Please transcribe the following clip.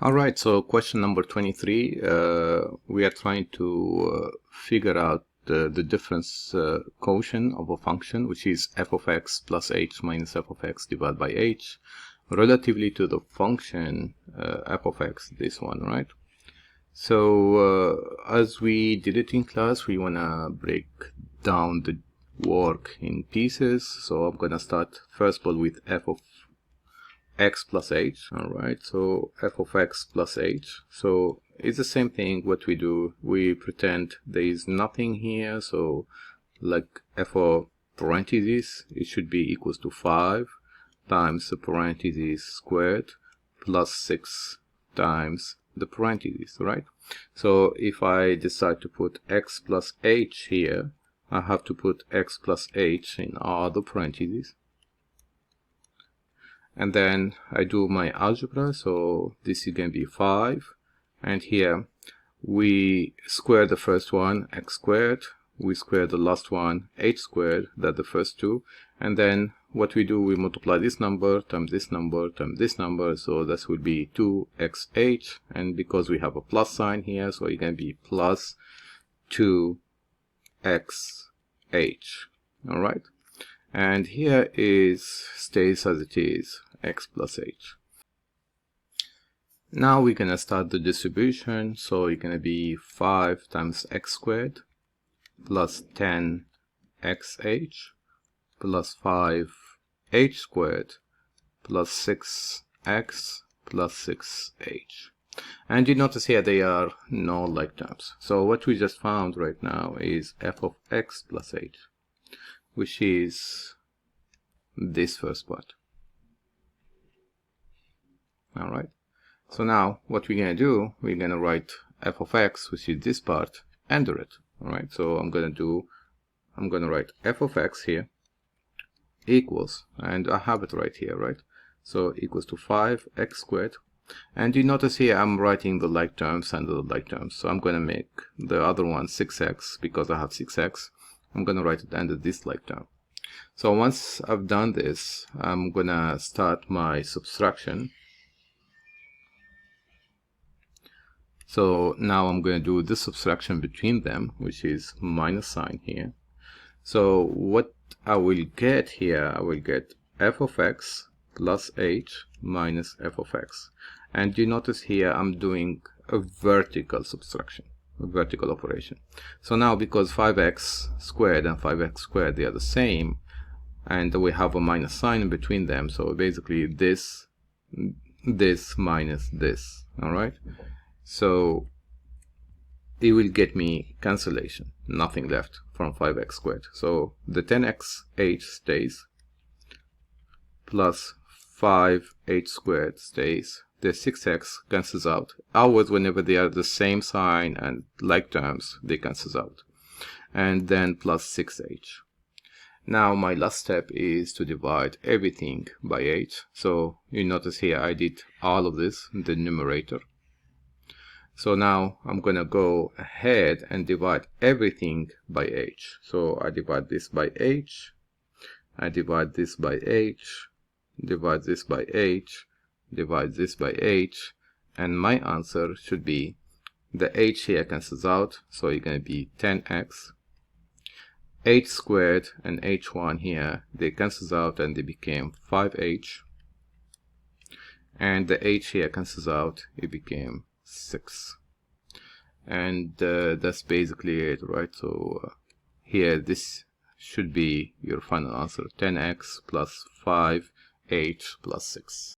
Alright, so question number 23, we are trying to figure out the difference quotient of a function, which is f of x plus h minus f of x divided by h, relatively to the function f of x, this one, right? So as we did it in class, we want to break down the work in pieces. So I'm going to start first of all with f of x plus h. All right, so f of x plus h, so it's the same thing. What we do, we pretend there is nothing here, so like f of parentheses, it should be equals to 5 times the parentheses squared plus 6 times the parentheses, right? So if I decide to put x plus h here, I have to put x plus h in all the parentheses. And then I do my algebra, so this is going to be 5. And here we square the first one, x squared. We square the last one, h squared, that's the first two. And then what we do, we multiply this number times this number times this number. So this will be 2xh. And because we have a plus sign here, so it's going to be plus 2xh. All right. And here is stays as it is, x plus h. Now we're going to start the distribution, so it's going to be 5 times x squared plus 10xh plus 5h squared plus 6x plus 6h. And you notice here they are no like terms. So what we just found right now is f of x plus h, which is this first part. All right, so now what we're going to do, we're going to write f of x, which is this part, under it. All right, so I'm going to write f of x here equals, and I have it right here, right? So equals to 5x squared. And you notice here I'm writing the like terms under the like terms. So I'm going to make the other one 6x because I have 6x. I'm going to write it under this like term. So once I've done this, I'm going to start my subtraction. So now I'm going to do this subtraction between them, which is minus sign here. So what I will get here, I will get f of x plus h minus f of x. And you notice here I'm doing a vertical subtraction, a vertical operation. So now because 5x squared and 5x squared, they are the same, and we have a minus sign in between them, so basically this minus this. All right, so it will get me cancellation, nothing left from 5x squared. So the 10xh stays, plus 5h squared stays, the 6x cancels out. Always whenever they are the same sign and like terms, they cancel out. And then plus 6h. Now my last step is to divide everything by h. So you notice here I did all of this in the numerator. So now I'm going to go ahead and divide everything by h. So I divide this by h, I divide this by h, divide this by h, divide this by h, and my answer should be, the h here cancels out, so it's going to be 10x. h squared and h1 here, they cancels out and they became 5h. And the h here cancels out, it became 6. And that's basically it, right? So here this should be your final answer, 10x plus 5h plus 6.